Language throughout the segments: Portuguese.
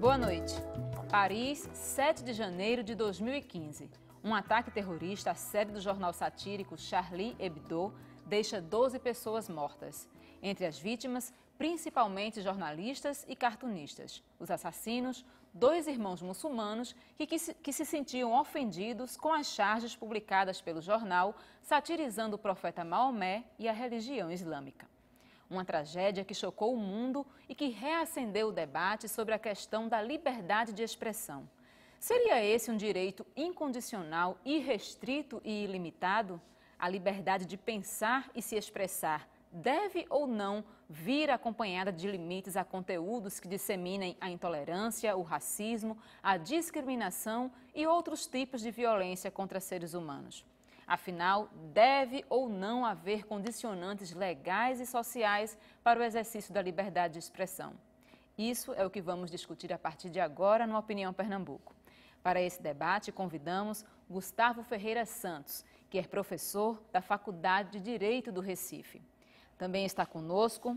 Boa noite. Paris, 7 de janeiro de 2015. Um ataque terrorista à sede do jornal satírico Charlie Hebdo deixa 12 pessoas mortas. Entre as vítimas, principalmente jornalistas e cartunistas. Os assassinos, 2 irmãos muçulmanos que se sentiam ofendidos com as charges publicadas pelo jornal satirizando o profeta Maomé e a religião islâmica. Uma tragédia que chocou o mundo e que reacendeu o debate sobre a questão da liberdade de expressão. Seria esse um direito incondicional, irrestrito e ilimitado? A liberdade de pensar e se expressar deve ou não vir acompanhada de limites a conteúdos que disseminem a intolerância, o racismo, a discriminação e outros tipos de violência contra seres humanos? Afinal, deve ou não haver condicionantes legais e sociais para o exercício da liberdade de expressão? Isso é o que vamos discutir a partir de agora no Opinião Pernambuco. Para esse debate, convidamos Gustavo Ferreira Santos, que é professor da Faculdade de Direito do Recife. Também está conosco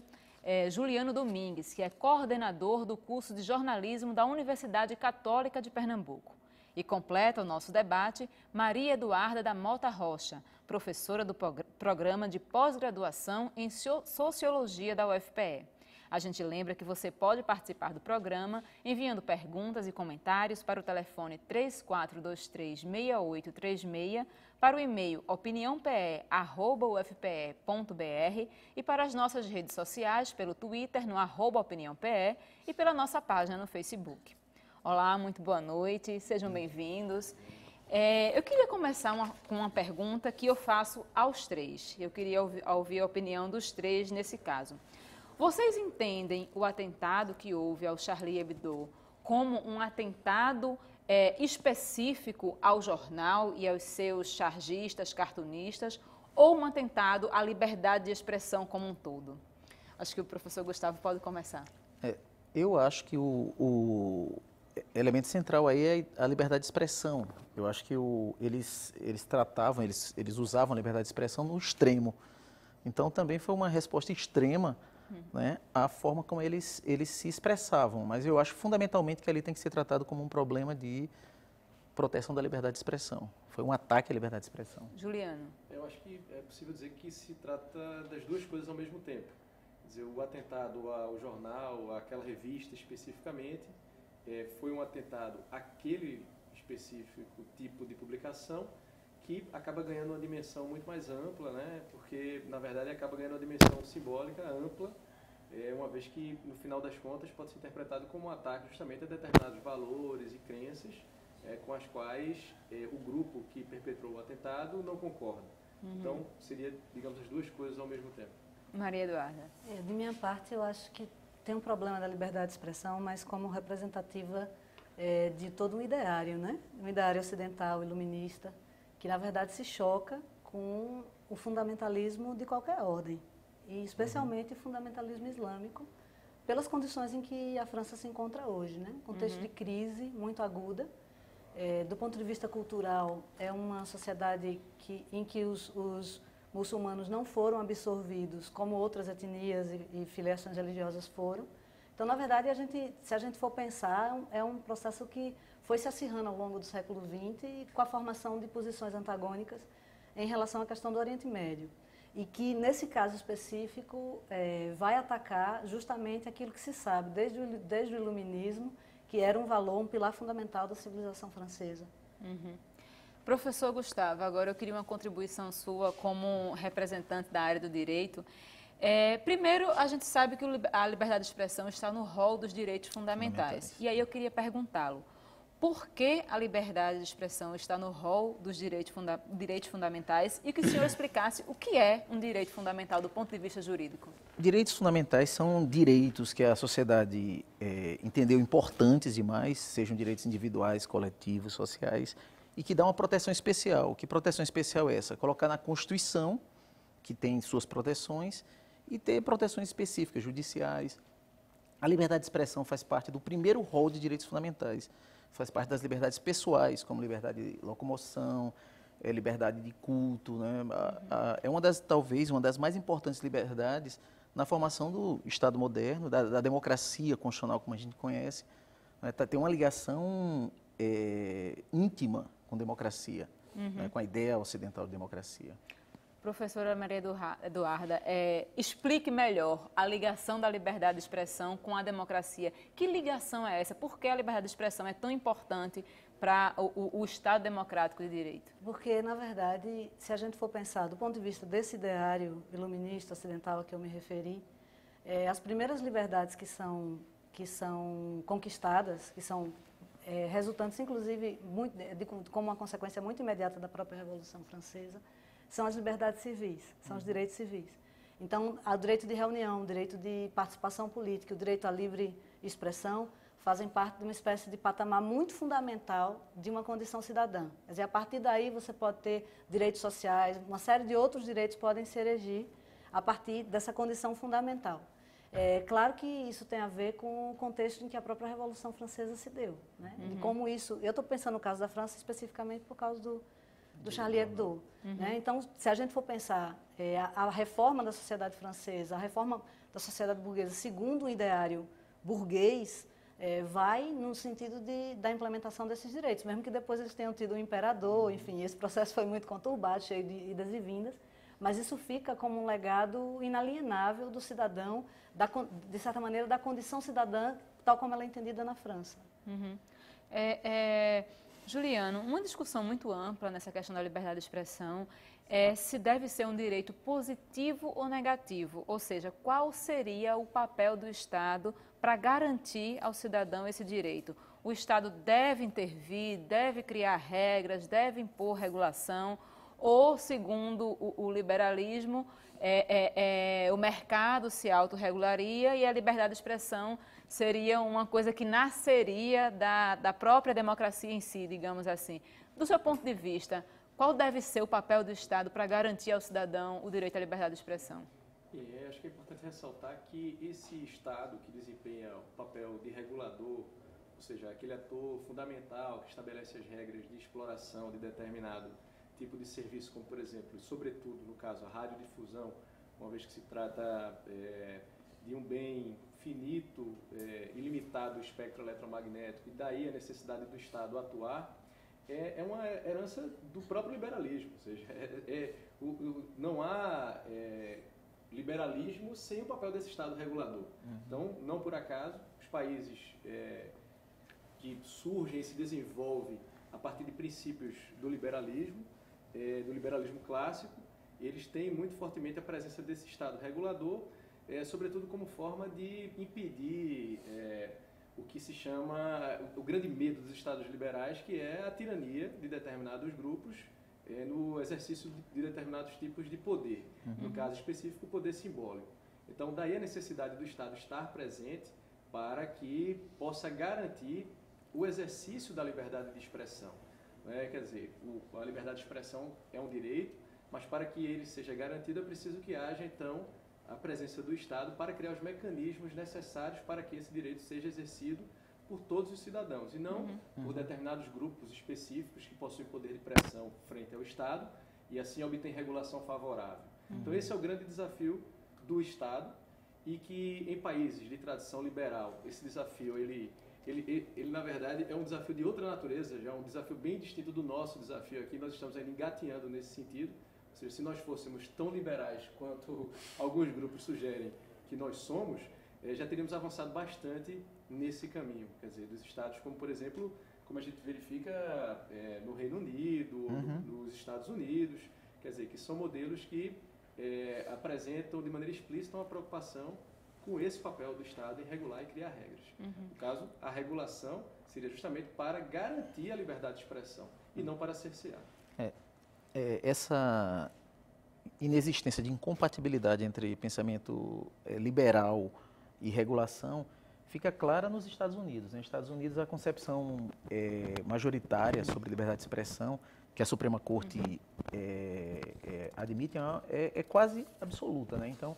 Juliano Domingues, que é coordenador do curso de jornalismo da Universidade Católica de Pernambuco. E completa o nosso debate Maria Eduarda da Mota Rocha, professora do programa de pós-graduação em Sociologia da UFPE. A gente lembra que você pode participar do programa enviando perguntas e comentários para o telefone 3423-6836, para o e-mail opiniãope@ufpe.br e para as nossas redes sociais pelo Twitter no @opiniãope e pela nossa página no Facebook. Olá, muito boa noite, sejam bem-vindos. Eu queria começar com uma pergunta que eu faço aos três. Eu queria ouvir a opinião dos três nesse caso. Vocês entendem o atentado que houve ao Charlie Hebdo como um atentado específico ao jornal e aos seus chargistas, cartunistas, ou um atentado à liberdade de expressão como um todo? Acho que o professor Gustavo pode começar. Eu acho que o elemento central aí é a liberdade de expressão. Eu acho que eles usavam a liberdade de expressão no extremo. Então também foi uma resposta extrema, né, à forma como eles se expressavam. Mas eu acho fundamentalmente que ali tem que ser tratado como um problema de proteção da liberdade de expressão. Foi um ataque à liberdade de expressão. Juliano. Eu acho que é possível dizer que se trata das duas coisas ao mesmo tempo. Quer dizer, o atentado ao jornal, àquela revista especificamente, foi um atentado àquele específico tipo de publicação que acaba ganhando uma dimensão muito mais ampla, né? Porque, na verdade, acaba ganhando uma dimensão simbólica ampla, uma vez que, no final das contas, pode ser interpretado como um ataque justamente a determinados valores e crenças com as quais o grupo que perpetrou o atentado não concorda. Então, seria, digamos, as duas coisas ao mesmo tempo. Maria Eduarda. De minha parte, eu acho que tem um problema da liberdade de expressão, mas como representativa de todo um ideário, né? Um ideário ocidental, iluminista, que na verdade se choca com o fundamentalismo de qualquer ordem, e especialmente o fundamentalismo islâmico, pelas condições em que a França se encontra hoje, né? Um contexto de crise muito aguda. Do ponto de vista cultural, é uma sociedade em que os muçulmanos não foram absorvidos como outras etnias e filiações religiosas foram. Então, na verdade, se a gente for pensar, é um processo que foi se acirrando ao longo do século XX e com a formação de posições antagônicas em relação à questão do Oriente Médio. E que, nesse caso específico, vai atacar justamente aquilo que se sabe desde o Iluminismo, que era um valor, um pilar fundamental da civilização francesa. Professor Gustavo, agora eu queria uma contribuição sua como representante da área do direito. Primeiro, a gente sabe que a liberdade de expressão está no rol dos direitos fundamentais. E aí eu queria perguntá-lo, por que a liberdade de expressão está no rol dos direitos fundamentais e que o senhor explicasse o que é um direito fundamental do ponto de vista jurídico? Direitos fundamentais são direitos que a sociedade entendeu importantes demais, sejam direitos individuais, coletivos, sociais, e que dá uma proteção especial. Que proteção especial é essa? Colocar na Constituição, que tem suas proteções, e ter proteções específicas, judiciais. A liberdade de expressão faz parte do primeiro rol de direitos fundamentais. Faz parte das liberdades pessoais, como liberdade de locomoção, liberdade de culto, né? É talvez uma das mais importantes liberdades na formação do Estado moderno, da democracia constitucional como a gente conhece, né, tem uma ligação íntima com democracia, né, com a ideia ocidental de democracia. Professora Maria Eduarda, explique melhor a ligação da liberdade de expressão com a democracia. Que ligação é essa? Por que a liberdade de expressão é tão importante para o Estado democrático de direito? Porque, na verdade, se a gente for pensar do ponto de vista desse ideário iluminista ocidental a que eu me referi, as primeiras liberdades que são conquistadas, que são resultantes, inclusive, como uma consequência muito imediata da própria Revolução Francesa, são as liberdades civis, são os direitos civis. Então, o direito de reunião, o direito de participação política, o direito à livre expressão fazem parte de uma espécie de patamar muito fundamental de uma condição cidadã. Quer dizer, a partir daí você pode ter direitos sociais, uma série de outros direitos podem se erigir a partir dessa condição fundamental. É claro que isso tem a ver com o contexto em que a própria Revolução Francesa se deu, né? E como isso, eu estou pensando no caso da França especificamente por causa do Charlie Hebdo. Né? Então, se a gente for pensar a reforma da sociedade francesa, a reforma da sociedade burguesa, segundo o ideário burguês, vai no sentido da implementação desses direitos, mesmo que depois eles tenham tido um imperador, enfim, esse processo foi muito conturbado, cheio de idas e vindas, mas isso fica como um legado inalienável do cidadão, de certa maneira, da condição cidadã, tal como ela é entendida na França. Juliano, uma discussão muito ampla nessa questão da liberdade de expressão é se deve ser um direito positivo ou negativo, ou seja, qual seria o papel do Estado para garantir ao cidadão esse direito. O Estado deve intervir, deve criar regras, deve impor regulação, ou, segundo o liberalismo, o mercado se autorregularia e a liberdade de expressão seria uma coisa que nasceria da própria democracia em si, digamos assim. Do seu ponto de vista, qual deve ser o papel do Estado para garantir ao cidadão o direito à liberdade de expressão? Acho que é importante ressaltar que esse Estado que desempenha o papel de regulador, ou seja, aquele ator fundamental que estabelece as regras de exploração de determinado tipo de serviço, como, por exemplo, sobretudo, no caso, a radiodifusão, uma vez que se trata de um bem finito, ilimitado espectro eletromagnético, e daí a necessidade do Estado atuar, é uma herança do próprio liberalismo. Ou seja, não há liberalismo sem o papel desse Estado regulador. Então, não por acaso, os países que surgem e se desenvolvem a partir de princípios do liberalismo clássico, eles têm muito fortemente a presença desse Estado regulador, sobretudo como forma de impedir o que se chama o grande medo dos Estados liberais, que é a tirania de determinados grupos no exercício de determinados tipos de poder, no caso específico, o poder simbólico. Então, daí a necessidade do Estado estar presente para que possa garantir o exercício da liberdade de expressão. Quer dizer, a liberdade de expressão é um direito, mas para que ele seja garantido é preciso que haja, então, a presença do Estado para criar os mecanismos necessários para que esse direito seja exercido por todos os cidadãos, e não por determinados grupos específicos que possuem poder de pressão frente ao Estado e assim obtêm regulação favorável. Então esse é o grande desafio do Estado, e que em países de tradição liberal, esse desafio, ele na verdade é um desafio de outra natureza, já é um desafio bem distinto do nosso desafio aqui. Nós estamos ainda engatinhando nesse sentido, ou seja, se nós fôssemos tão liberais quanto alguns grupos sugerem que nós somos, já teríamos avançado bastante nesse caminho, quer dizer, dos estados como, por exemplo, como a gente verifica no Reino Unido, nos Estados Unidos, quer dizer, que são modelos que apresentam de maneira explícita uma preocupação com esse papel do Estado em regular e criar regras. No caso, a regulação seria justamente para garantir a liberdade de expressão e não para cercear. Essa inexistência de incompatibilidade entre pensamento liberal e regulação fica clara nos Estados Unidos. Nos Estados Unidos, a concepção majoritária sobre liberdade de expressão, que a Suprema Corte admite, é quase absoluta, né? Então,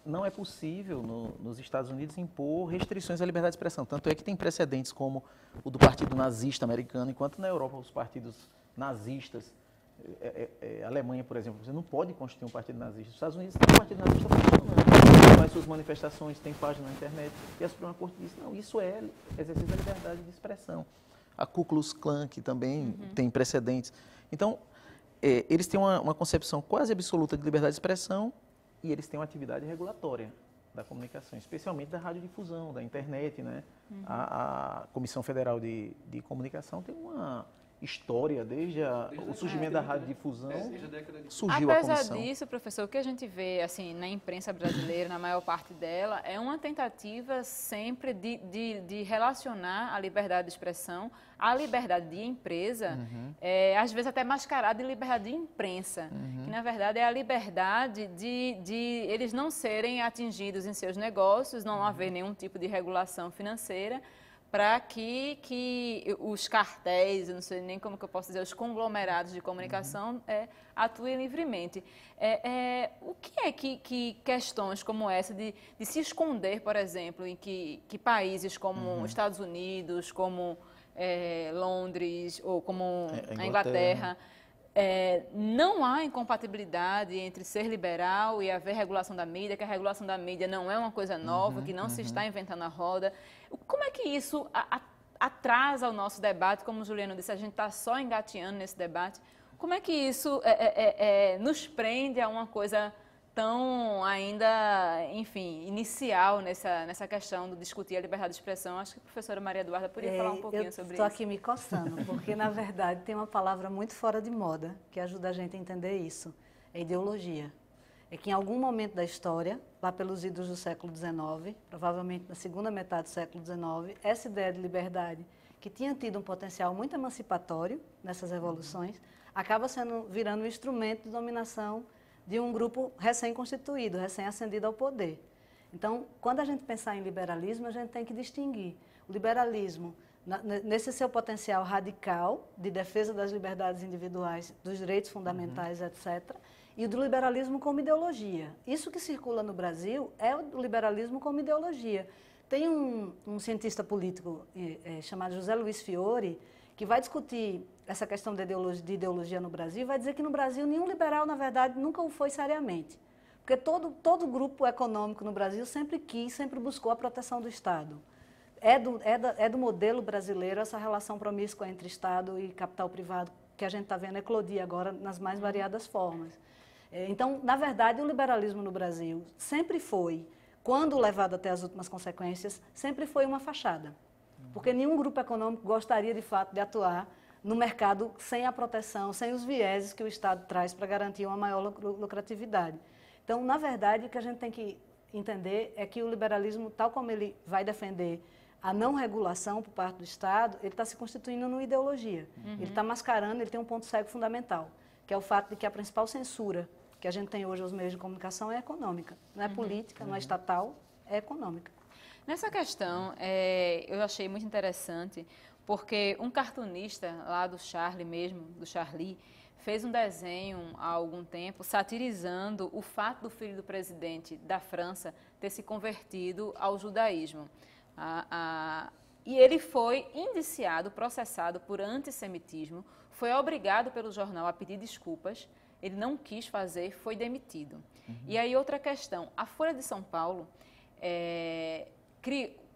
não é possível nos Estados Unidos impor restrições à liberdade de expressão. Tanto é que tem precedentes como o do Partido Nazista americano, enquanto na Europa os partidos nazistas, a Alemanha, por exemplo, você não pode constituir um partido nazista. Os Estados Unidos tem um partido nazista funcionando. faz suas manifestações, tem página na internet. E a Suprema Corte disse, não, isso é exercício da liberdade de expressão. A Ku Klux Klan, que também tem precedentes. Então, eles têm uma concepção quase absoluta de liberdade de expressão e eles têm uma atividade regulatória da comunicação, especialmente da radiodifusão, da internet, né? A Comissão Federal de Comunicação tem uma história desde o surgimento da radiodifusão, surgiu a comissão. Apesar disso, professor, o que a gente vê assim, na imprensa brasileira, na maior parte dela, é uma tentativa sempre de relacionar a liberdade de expressão à liberdade de empresa, às vezes até mascarada de liberdade de imprensa, que na verdade é a liberdade de eles não serem atingidos em seus negócios, não haver nenhum tipo de regulação financeira, para que os cartéis, eu não sei nem como que eu posso dizer, os conglomerados de comunicação atuem livremente. O que é que questões como essa de se esconder, por exemplo, em que países como Estados Unidos, como Londres ou como a Inglaterra, não há incompatibilidade entre ser liberal e haver regulação da mídia, que a regulação da mídia não é uma coisa nova, que não se está inventando a roda. Como é que isso atrasa o nosso debate? Como o Juliano disse, a gente está só engateando nesse debate. Como é que isso nos prende a uma coisa tão ainda, enfim, inicial nessa questão de discutir a liberdade de expressão? Acho que a professora Maria Eduarda poderia falar um pouquinho sobre isso. Eu estou aqui me coçando, porque, na verdade, tem uma palavra muito fora de moda que ajuda a gente a entender isso. É ideologia. É que em algum momento da história, lá pelos idos do século XIX, provavelmente na segunda metade do século XIX, essa ideia de liberdade, que tinha tido um potencial muito emancipatório nessas revoluções, acaba virando um instrumento de dominação de um grupo recém-constituído, recém-ascendido ao poder. Então, quando a gente pensar em liberalismo, a gente tem que distinguir o liberalismo nesse seu potencial radical de defesa das liberdades individuais, dos direitos fundamentais, etc., e do liberalismo como ideologia. Isso que circula no Brasil é o liberalismo como ideologia. Tem um cientista político chamado José Luiz Fiore, que vai discutir essa questão de ideologia no Brasil, vai dizer que no Brasil nenhum liberal, na verdade, nunca o foi seriamente. Porque todo grupo econômico no Brasil sempre buscou a proteção do Estado. É do modelo brasileiro essa relação promíscua entre Estado e capital privado que a gente está vendo eclodir agora nas mais variadas formas. Então, na verdade, o liberalismo no Brasil sempre foi, quando levado até as últimas consequências, sempre foi uma fachada. Porque nenhum grupo econômico gostaria, de fato, de atuar no mercado sem a proteção, sem os vieses que o Estado traz para garantir uma maior lucratividade. Então, na verdade, o que a gente tem que entender é que o liberalismo, tal como ele vai defender a não regulação por parte do Estado, ele está se constituindo numa ideologia. Ele está mascarando, ele tem um ponto cego fundamental, que é o fato de que a principal censura que a gente tem hoje aos meios de comunicação é econômica. Não é política, não é estatal, é econômica. Nessa questão, eu achei muito interessante, porque um cartunista lá do Charlie mesmo, do Charlie, fez um desenho há algum tempo satirizando o fato do filho do presidente da França ter se convertido ao judaísmo. E ele foi indiciado, processado por antissemitismo, foi obrigado pelo jornal a pedir desculpas, ele não quis fazer, foi demitido. E aí outra questão, a Folha de São Paulo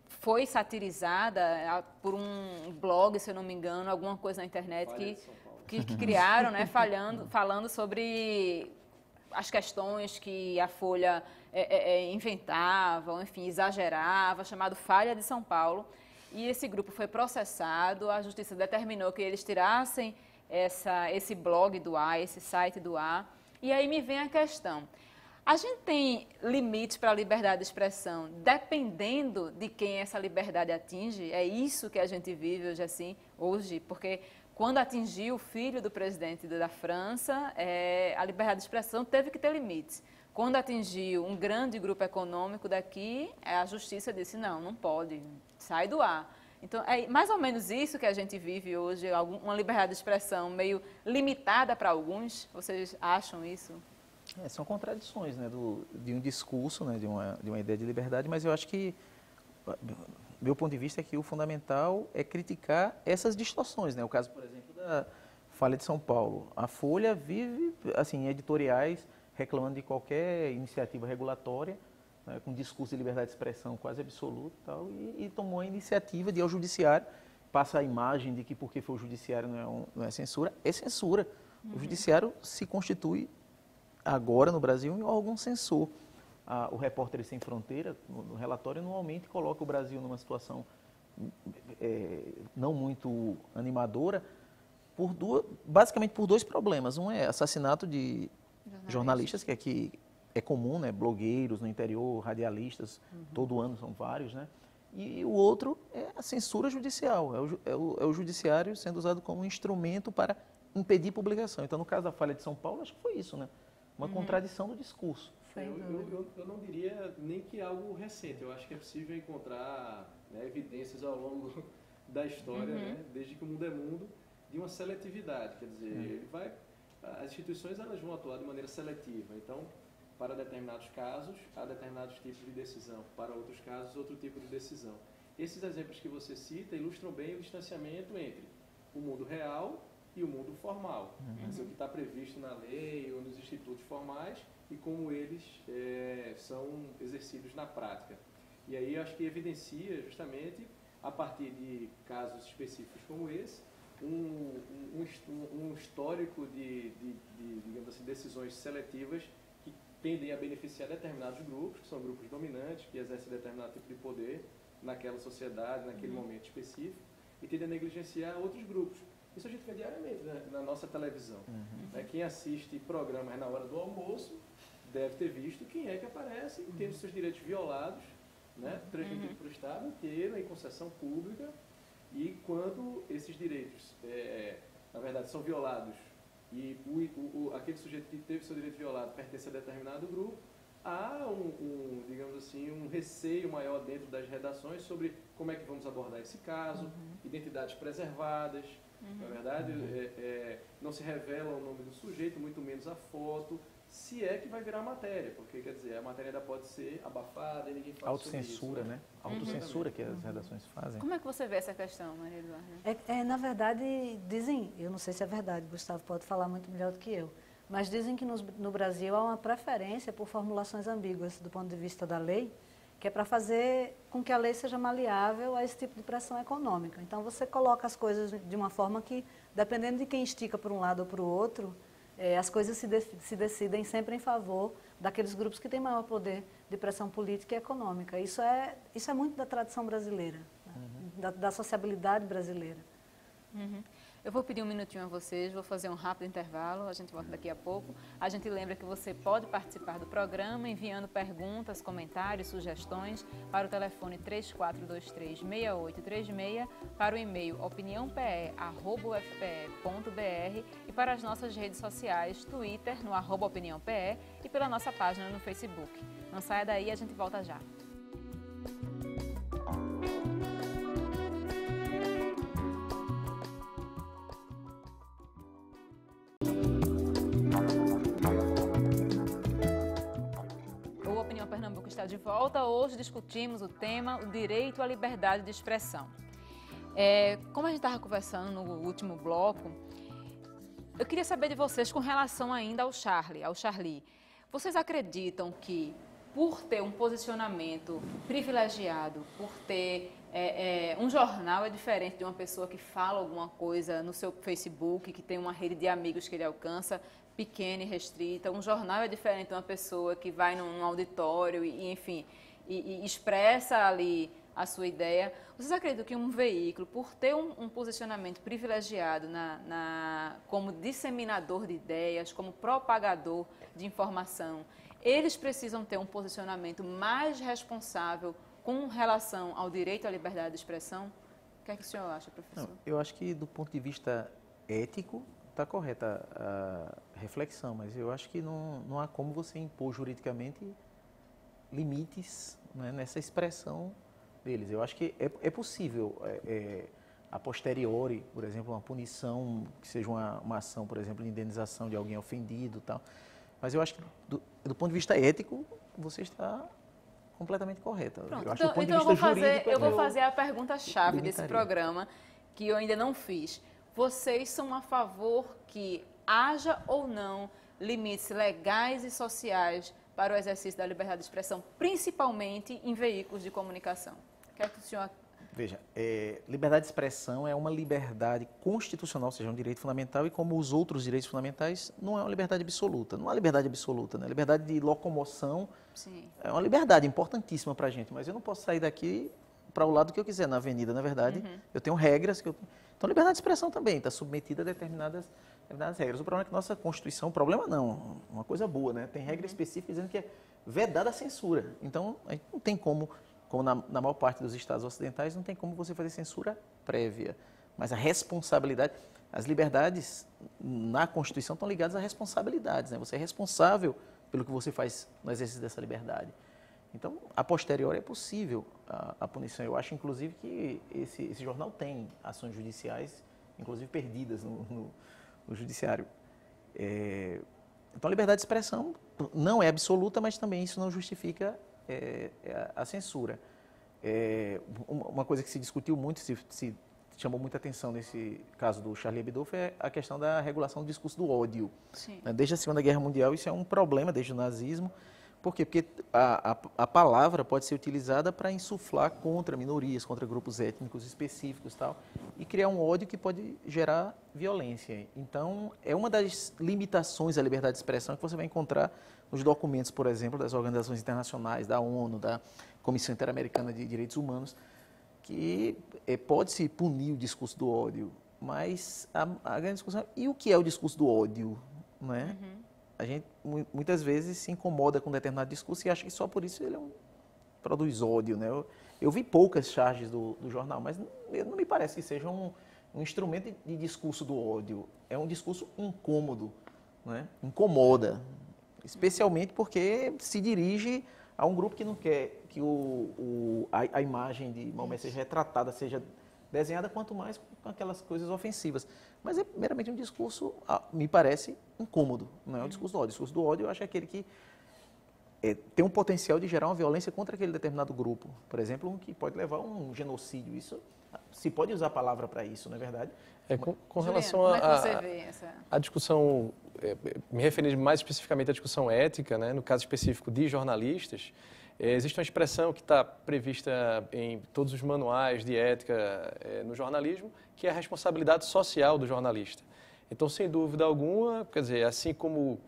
foi satirizada por um blog, se eu não me engano, alguma coisa na internet que criaram, né, falando sobre as questões que a Folha inventava, ou, enfim, exagerava, chamado Falha de São Paulo. E esse grupo foi processado, a Justiça determinou que eles tirassem esse blog do ar, esse site do ar. E aí me vem a questão. A gente tem limites para a liberdade de expressão, dependendo de quem essa liberdade atinge? É isso que a gente vive hoje, porque quando atingiu o filho do presidente da França, a liberdade de expressão teve que ter limites. Quando atingiu um grande grupo econômico daqui, a justiça disse, não pode, sai do ar. Então, é mais ou menos isso que a gente vive hoje, uma liberdade de expressão meio limitada para alguns. Vocês acham isso? São contradições, né, de um discurso, né, de uma ideia de liberdade, mas eu acho que, meu ponto de vista é que o fundamental é criticar essas distorções, né? O caso, por exemplo, da Folha de São Paulo. A Folha vive, assim, em editoriais reclamando de qualquer iniciativa regulatória né, com discurso de liberdade de expressão quase absoluto e tal, e tomou a iniciativa de ir ao judiciário, passa a imagem de que porque foi o judiciário não é censura, é censura. O judiciário se constitui agora no Brasil em órgão censor. O Repórteres Sem Fronteira, no relatório, anualmente coloca o Brasil numa situação não muito animadora, basicamente por dois problemas. Um é assassinato de jornalistas, que aqui é comum, né? Blogueiros no interior, radialistas, todo ano são vários, né? E o outro é a censura judicial, é o judiciário sendo usado como instrumento para impedir publicação. Então, no caso da Folha de São Paulo, acho que foi isso, né? Uma contradição do discurso. Eu não diria nem que é algo recente, eu acho que é possível encontrar, né, evidências ao longo da história, né, desde que o mundo é mundo, de uma seletividade, quer dizer, as instituições elas vão atuar de maneira seletiva, então para determinados casos há determinados tipos de decisão, para outros casos outro tipo de decisão. Esses exemplos que você cita ilustram bem o distanciamento entre o mundo real e o mundo formal, o que está previsto na lei ou nos institutos formais e como eles são exercidos na prática. E aí acho que evidencia justamente, a partir de casos específicos como esse, um histórico de digamos assim, decisões seletivas que tendem a beneficiar determinados grupos, que são grupos dominantes, que exercem determinado tipo de poder naquela sociedade, naquele momento específico, e tendem a negligenciar outros grupos. Isso a gente vê diariamente, né, na nossa televisão. Né? Quem assiste programas na hora do almoço deve ter visto quem é que aparece tendo seus direitos violados, né, transmitido para o Estado inteiro, em concessão pública, e quando esses direitos, na verdade, são violados e aquele sujeito que teve seu direito violado pertence a determinado grupo, há digamos assim, um receio maior dentro das redações sobre como é que vamos abordar esse caso, identidades preservadas. Na verdade, não se revela o nome do sujeito, muito menos a foto, se é que vai virar matéria, porque, quer dizer, a matéria ainda pode ser abafada e ninguém fala sobre isso. Autocensura, né? Autocensura que as redações fazem. Como é que você vê essa questão, Maria Eduarda? Na verdade, dizem, eu não sei se é verdade, Gustavo pode falar muito melhor do que eu, mas dizem que no Brasil há uma preferência por formulações ambíguas do ponto de vista da lei, que é para fazer com que a lei seja maleável a esse tipo de pressão econômica. Então, você coloca as coisas de uma forma que, dependendo de quem estica para um lado ou para o outro, as coisas se decidem sempre em favor daqueles grupos que têm maior poder de pressão política e econômica. Isso é muito da tradição brasileira, né? da sociabilidade brasileira. Eu vou pedir um minutinho a vocês, vou fazer um rápido intervalo, a gente volta daqui a pouco. A gente lembra que você pode participar do programa enviando perguntas, comentários, sugestões para o telefone 3423-6836, para o e-mail opiniãope@ufpe.br e para as nossas redes sociais, Twitter no @opiniãope e pela nossa página no Facebook. Não saia daí, a gente volta já. Pernambuco está de volta. Hoje discutimos o tema, o direito à liberdade de expressão. Como a gente estava conversando no último bloco, eu queria saber de vocês com relação ainda ao Charlie. Vocês acreditam que, por ter um posicionamento privilegiado, por ter um jornal é diferente de uma pessoa que fala alguma coisa no seu Facebook, que tem uma rede de amigos que ele alcança, pequena e restrita. Um jornal é diferente de uma pessoa que vai num auditório e expressa ali a sua ideia. Vocês acreditam que um veículo, por ter um posicionamento privilegiado como disseminador de ideias, como propagador de informação, eles precisam ter um posicionamento mais responsável com relação ao direito à liberdade de expressão? O que é que o senhor acha, professor? Não, eu acho que, do ponto de vista ético, está correta a reflexão, mas eu acho que não há como você impor juridicamente limites, né, nessa expressão deles. Eu acho que é possível, a posteriori, por exemplo, uma punição, que seja uma ação, por exemplo, de indenização de alguém ofendido e tal. Mas eu acho que, do ponto de vista ético, você está completamente correta. Pronto, eu acho que do ponto de vista jurídico, eu vou fazer a pergunta-chave desse programa, que eu ainda não fiz. Vocês são a favor que haja ou não limites legais e sociais para o exercício da liberdade de expressão, principalmente em veículos de comunicação? O que é que o senhor... Veja, liberdade de expressão é uma liberdade constitucional, ou seja, um direito fundamental, e como os outros direitos fundamentais, não é uma liberdade absoluta. Não há liberdade absoluta, né? Liberdade de locomoção Sim. é uma liberdade importantíssima para a gente, mas eu não posso sair daqui para o lado que eu quiser na avenida, na verdade. Eu tenho regras que eu... Então, liberdade de expressão também está submetida a determinadas regras. O problema é que nossa Constituição, problema não, uma coisa boa, né? Tem regra específica dizendo que é vedada a censura. Então, a gente não tem como na maior parte dos estados ocidentais, não tem como você fazer censura prévia. Mas a responsabilidade, as liberdades na Constituição estão ligadas a responsabilidades, né? Você é responsável pelo que você faz no exercício dessa liberdade. Então, a posteriori é possível a punição. Eu acho, inclusive, que esse jornal tem ações judiciais, inclusive perdidas no judiciário. Então, a liberdade de expressão não é absoluta, mas também isso não justifica a censura. Uma coisa que se discutiu muito, se chamou muita atenção nesse caso do Charlie Hebdo foi a questão da regulação do discurso do ódio. Sim. Desde a Segunda Guerra Mundial isso é um problema, desde o nazismo. Por quê? Porque a palavra pode ser utilizada para insuflar contra minorias, contra grupos étnicos específicos e tal, e criar um ódio que pode gerar violência. Então, é uma das limitações à liberdade de expressão que você vai encontrar nos documentos, por exemplo, das organizações internacionais, da ONU, da Comissão Interamericana de Direitos Humanos, que pode-se punir o discurso do ódio, mas a grande discussão é, e o que é o discurso do ódio? Não é? A gente muitas vezes se incomoda com determinado discurso e acha que só por isso ele produz ódio, né? Eu vi poucas charges do jornal, mas não me parece que seja um instrumento de discurso do ódio. É um discurso incômodo, né? Incomoda, especialmente porque se dirige a um grupo que não quer que a imagem de Maomé seja retratada, seja desenhada, quanto mais com aquelas coisas ofensivas. Mas é meramente um discurso, me parece, incômodo, não é o discurso do ódio. O discurso do ódio, eu acho que é aquele que tem um potencial de gerar uma violência contra aquele determinado grupo. Por exemplo, um que pode levar a um genocídio. Isso, se pode usar a palavra para isso, não é verdade? Com relação à discussão, me referindo mais especificamente à discussão ética, né, no caso específico de jornalistas, existe uma expressão que está prevista em todos os manuais de ética no jornalismo, que é a responsabilidade social do jornalista. Então, sem dúvida alguma, quer dizer, assim como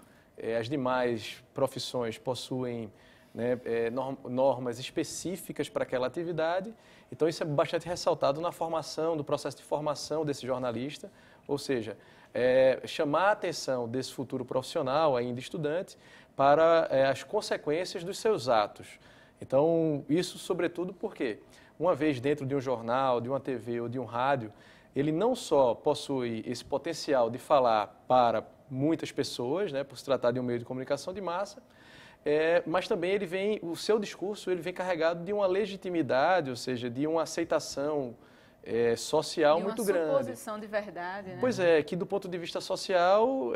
as demais profissões possuem, né, normas específicas para aquela atividade, então isso é bastante ressaltado na formação, do processo de formação desse jornalista, ou seja, chamar a atenção desse futuro profissional, ainda estudante, para as consequências dos seus atos. Então, isso sobretudo porque, uma vez dentro de um jornal, de uma TV ou de um rádio, ele não só possui esse potencial de falar para muitas pessoas, né, por se tratar de um meio de comunicação de massa, mas também o seu discurso ele vem carregado de uma legitimidade, ou seja, de uma aceitação social muito grande. Uma suposição de verdade, né? Pois é, que do ponto de vista social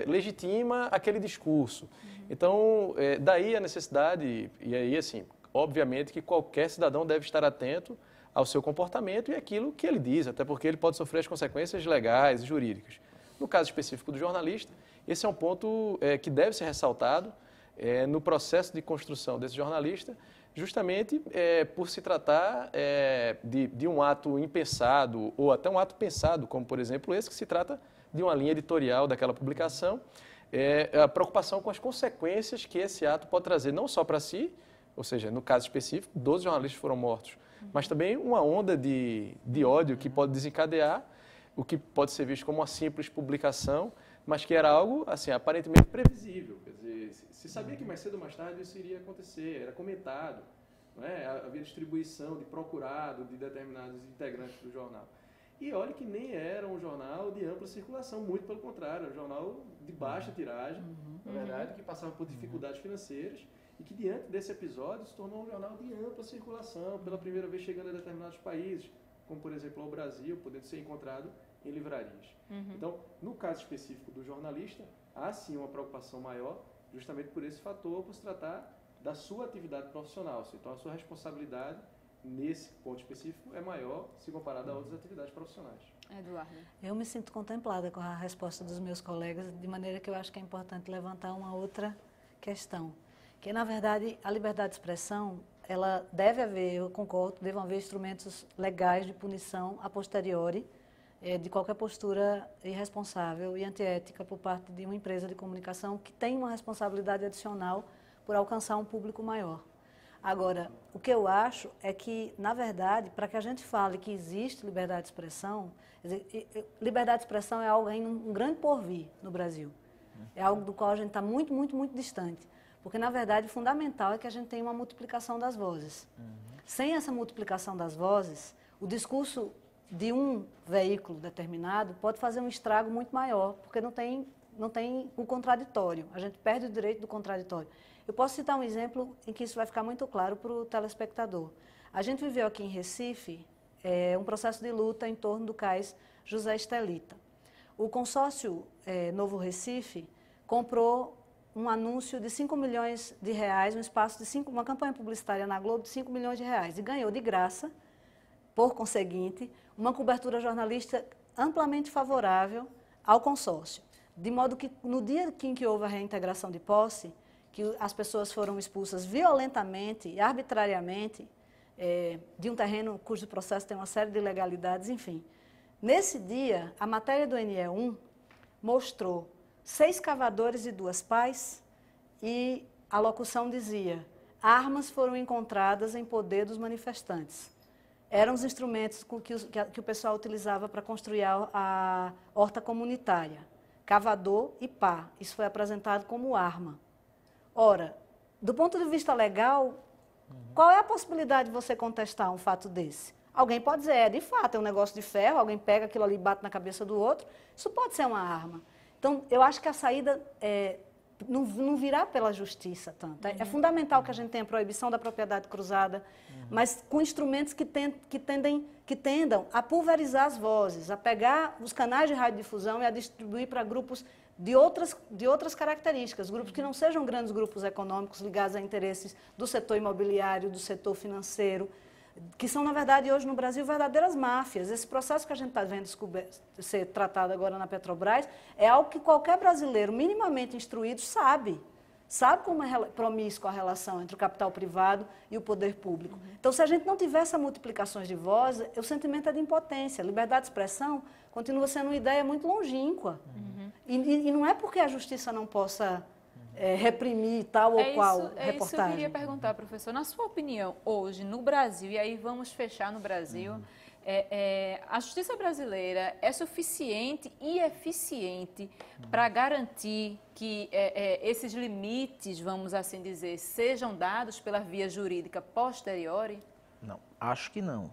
legitima aquele discurso. Então, daí a necessidade, e aí assim, obviamente que qualquer cidadão deve estar atento ao seu comportamento e aquilo que ele diz, até porque ele pode sofrer as consequências legais e jurídicas. No caso específico do jornalista, esse é um ponto que deve ser ressaltado no processo de construção desse jornalista, justamente por se tratar de um ato impensado ou até um ato pensado, como, por exemplo, esse que se trata de uma linha editorial daquela publicação, a preocupação com as consequências que esse ato pode trazer, não só para si, ou seja, no caso específico, 12 jornalistas foram mortos, mas também uma onda de ódio que pode desencadear, o que pode ser visto como uma simples publicação, mas que era algo, assim, aparentemente previsível. Quer dizer, se sabia que mais cedo ou mais tarde isso iria acontecer, era comentado, não é? Havia distribuição de procurado de determinados integrantes do jornal. E olha que nem era um jornal de ampla circulação, muito pelo contrário, era um jornal de baixa tiragem, na verdade, que passava por dificuldades financeiras e que diante desse episódio se tornou um jornal de ampla circulação, pela primeira vez chegando a determinados países, como por exemplo o Brasil, podendo ser encontrado em livrarias. Então, no caso específico do jornalista, há sim uma preocupação maior, justamente por esse fator, por se tratar da sua atividade profissional. Então, a sua responsabilidade nesse ponto específico é maior se comparado a outras atividades profissionais. Eduardo. Eu me sinto contemplada com a resposta dos meus colegas, de maneira que eu acho que é importante levantar uma outra questão. que, na verdade, a liberdade de expressão, ela deve haver, eu concordo, devem haver instrumentos legais de punição a posteriori de qualquer postura irresponsável e antiética por parte de uma empresa de comunicação que tem uma responsabilidade adicional por alcançar um público maior. Agora, o que eu acho é que, na verdade, para que a gente fale que existe liberdade de expressão, liberdade de expressão é algo ainda um grande porvir no Brasil. É algo do qual a gente está muito, muito, muito distante. Porque, na verdade, o fundamental é que a gente tenha uma multiplicação das vozes. Sem essa multiplicação das vozes, o discurso de um veículo determinado pode fazer um estrago muito maior, porque não tem o contraditório. A gente perde o direito do contraditório. Eu posso citar um exemplo em que isso vai ficar muito claro para o telespectador. A gente viveu aqui em Recife um processo de luta em torno do cais José Estelita. O consórcio Novo Recife comprou um anúncio de 5 milhões de reais, um espaço de uma campanha publicitária na Globo de 5 milhões de reais e ganhou de graça, por conseguinte, uma cobertura jornalística amplamente favorável ao consórcio. De modo que, no dia em que houve a reintegração de posse, que as pessoas foram expulsas violentamente e arbitrariamente de um terreno cujo processo tem uma série de ilegalidades, enfim. Nesse dia, a matéria do NE1 mostrou 6 cavadores e 2 pás e a locução dizia: armas foram encontradas em poder dos manifestantes. Eram os instrumentos que o pessoal utilizava para construir a horta comunitária. Cavador e pá. Isso foi apresentado como arma. Ora, do ponto de vista legal, qual é a possibilidade de você contestar um fato desse? Alguém pode dizer, de fato, é um negócio de ferro, alguém pega aquilo ali e bate na cabeça do outro. Isso pode ser uma arma. Então, eu acho que a saída não virá pela justiça tanto. É fundamental que a gente tenha proibição da propriedade cruzada, mas com instrumentos que tendam a pulverizar as vozes, a pegar os canais de radiodifusão e a distribuir para grupos de outras características, grupos que não sejam grandes grupos econômicos ligados a interesses do setor imobiliário, do setor financeiro, que são, na verdade, hoje no Brasil, verdadeiras máfias. Esse processo que a gente está vendo ser tratado agora na Petrobras é algo que qualquer brasileiro minimamente instruído sabe como é promíscua a relação entre o capital privado e o poder público. Então, se a gente não tiver essa multiplicações de vozes, o sentimento é de impotência. Liberdade de expressão continua sendo uma ideia muito longínqua. E não é porque a justiça não possa reprimir tal ou qual reportagem. É isso que eu queria perguntar, professor. Na sua opinião, hoje, no Brasil, e aí vamos fechar no Brasil, a justiça brasileira é suficiente e eficiente para garantir que esses limites, vamos assim dizer, sejam dados pela via jurídica posteriori? Não, acho que não.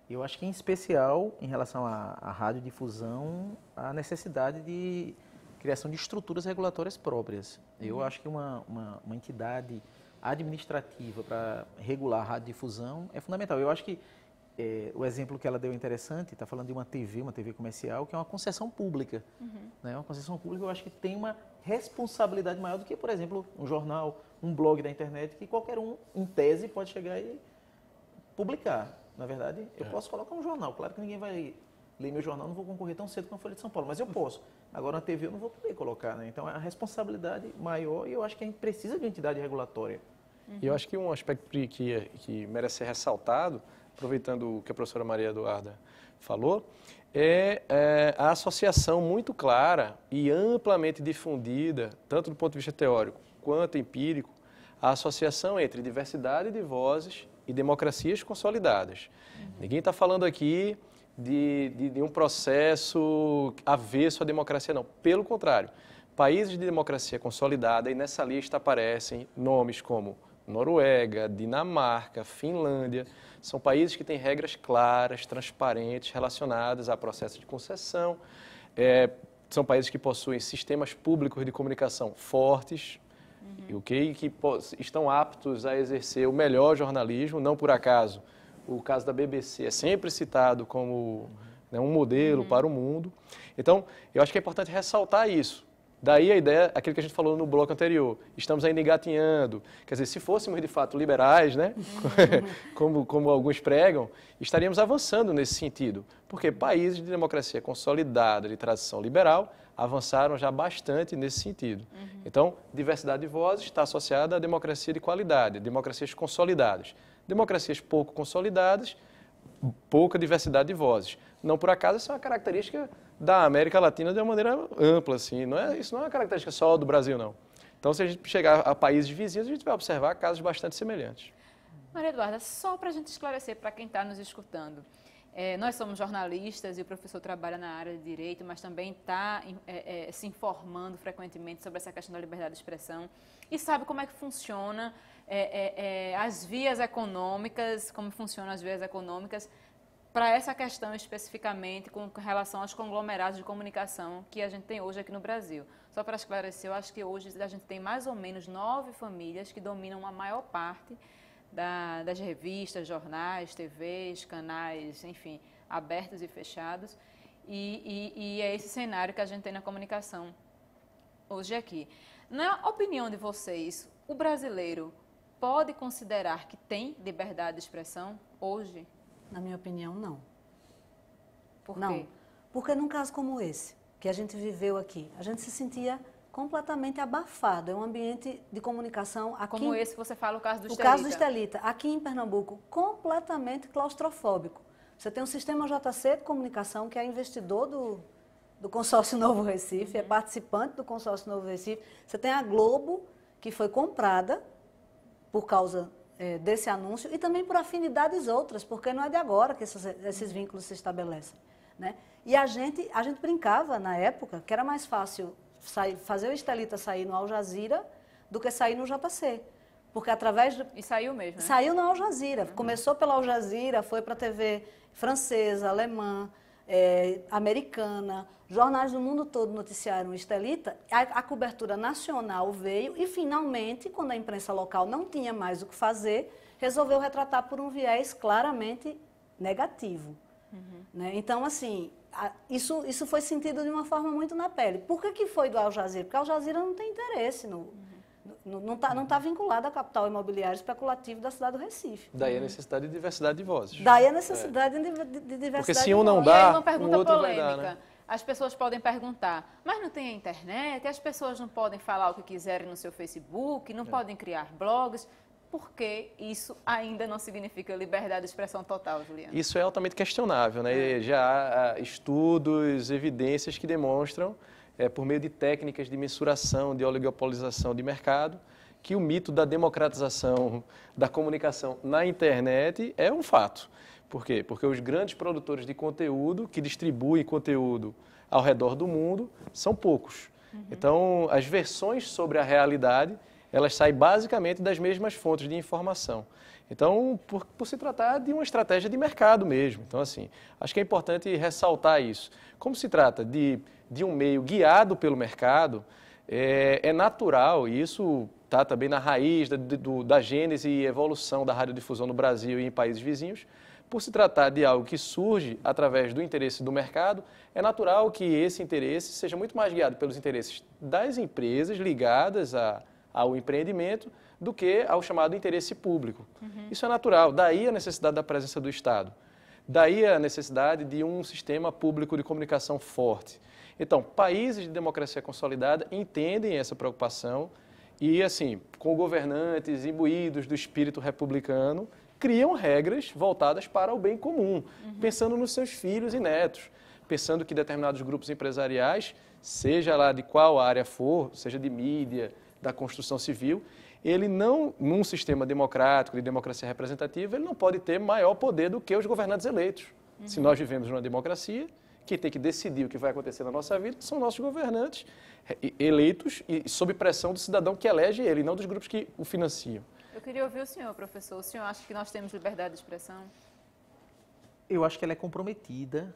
Eu acho que, em especial, em relação à radiodifusão, a necessidade de criação de estruturas regulatórias próprias. Eu acho que uma entidade administrativa para regular a radiodifusão é fundamental. Eu acho que o exemplo que ela deu é interessante, está falando de uma TV comercial, que é uma concessão pública. Né? Uma concessão pública, eu acho que tem uma responsabilidade maior do que, por exemplo, um jornal, um blog da internet, que qualquer um, em tese, pode chegar e publicar. Na verdade, eu posso colocar um jornal. Claro que ninguém vai ler meu jornal, não vou concorrer tão cedo com a Folha de São Paulo, mas eu posso. Agora, na TV eu não vou poder colocar, né? Então, é a responsabilidade maior e eu acho que a gente precisa de uma entidade regulatória. E eu acho que um aspecto que merece ser ressaltado, aproveitando o que a professora Maria Eduarda falou, é a associação muito clara e amplamente difundida, tanto do ponto de vista teórico quanto empírico, a associação entre diversidade de vozes e democracias consolidadas. Ninguém está falando aqui de um processo avesso à democracia, não. Pelo contrário, países de democracia consolidada, e nessa lista aparecem nomes como Noruega, Dinamarca, Finlândia, são países que têm regras claras, transparentes, relacionadas a processo de concessão, são países que possuem sistemas públicos de comunicação fortes, que estão aptos a exercer o melhor jornalismo, não por acaso. O caso da BBC é sempre citado como um modelo para o mundo. Então, eu acho que é importante ressaltar isso. Daí a ideia, aquilo que a gente falou no bloco anterior, estamos ainda engatinhando. Quer dizer, se fôssemos de fato liberais, né, como alguns pregam, estaríamos avançando nesse sentido. Porque países de democracia consolidada, de tradição liberal, avançaram já bastante nesse sentido. Então, diversidade de vozes está associada à democracia de qualidade, democracias consolidadas. Democracias pouco consolidadas, pouca diversidade de vozes. Não por acaso, isso é uma característica da América Latina de uma maneira ampla, assim. Isso não é uma característica só do Brasil, não. Então, se a gente chegar a países vizinhos, a gente vai observar casos bastante semelhantes. Maria Eduarda, só para a gente esclarecer para quem está nos escutando, nós somos jornalistas e o professor trabalha na área de direito, mas também está se informando frequentemente sobre essa questão da liberdade de expressão e sabe como é que funciona as vias econômicas, como funcionam as vias econômicas para essa questão especificamente com relação aos conglomerados de comunicação que a gente tem hoje aqui no Brasil. Só para esclarecer, eu acho que hoje a gente tem mais ou menos 9 famílias que dominam a maior parte das revistas, jornais, TVs, canais, enfim, abertos e fechados. E é esse cenário que a gente tem na comunicação hoje aqui. Na opinião de vocês, o brasileiro pode considerar que tem liberdade de expressão hoje? Na minha opinião, não. Por quê? Não, porque num caso como esse, que a gente viveu aqui, a gente se sentia completamente abafado. É um ambiente de comunicação aqui... Como esse, você fala o caso do Estelita. O caso do Estelita, aqui em Pernambuco, completamente claustrofóbico. Você tem um sistema JC de comunicação que é investidor do Consórcio Novo Recife, é participante do Consórcio Novo Recife. Você tem a Globo, que foi comprada por causa desse anúncio e também por afinidades outras, porque não é de agora que esses vínculos se estabelecem, né? E a gente brincava na época que era mais fácil fazer o Estelita sair no Al Jazeera do que sair no JC. Porque através... E saiu mesmo, né? Saiu no Al Jazeera. Começou pela Al Jazeera, foi para a TV francesa, alemã, americana. Jornais do mundo todo noticiaram o Estelita. A cobertura nacional veio e, finalmente, quando a imprensa local não tinha mais o que fazer, resolveu retratar por um viés claramente negativo. Né? Então, assim... Isso foi sentido de uma forma muito na pele. Por que foi do Al Jazeera? Porque a Al Jazeera não tem interesse, não tá vinculado ao capital imobiliário especulativo da cidade do Recife. Daí a necessidade de diversidade de vozes. Daí a necessidade de diversidade Porque se um não E aí dá, uma o pergunta outro polêmica. vai dar, né? As pessoas podem perguntar, mas não tem a internet? As pessoas não podem falar o que quiserem no seu Facebook? Não podem criar blogs? Por que isso ainda não significa liberdade de expressão total, Juliana? Isso é altamente questionável, né? Já há estudos, evidências que demonstram, por meio de técnicas de mensuração, de oligopolização de mercado, que o mito da democratização da comunicação na internet é um fato. Por quê? Porque os grandes produtores de conteúdo, que distribuem conteúdo ao redor do mundo, são poucos. Então, as versões sobre a realidade, elas saem basicamente das mesmas fontes de informação. Então, por se tratar de uma estratégia de mercado mesmo. Então, assim, acho que é importante ressaltar isso. Como se trata de um meio guiado pelo mercado, é natural, e isso está também na raiz da gênese e evolução da radiodifusão no Brasil e em países vizinhos. Por se tratar de algo que surge através do interesse do mercado, é natural que esse interesse seja muito mais guiado pelos interesses das empresas ligadas ao empreendimento do que ao chamado interesse público. Isso é natural, daí a necessidade da presença do Estado, daí a necessidade de um sistema público de comunicação forte. Então, países de democracia consolidada entendem essa preocupação e, assim, com governantes imbuídos do espírito republicano, criam regras voltadas para o bem comum, pensando nos seus filhos e netos, pensando que determinados grupos empresariais, seja lá de qual área for, seja de mídia, da construção civil, ele não, num sistema democrático, de democracia representativa, ele não pode ter maior poder do que os governantes eleitos. Se nós vivemos numa democracia, quem tem que decidir o que vai acontecer na nossa vida são nossos governantes eleitos e sob pressão do cidadão que elege ele, não dos grupos que o financiam. Eu queria ouvir o senhor, professor. O senhor acha que nós temos liberdade de expressão? Eu acho que ela é comprometida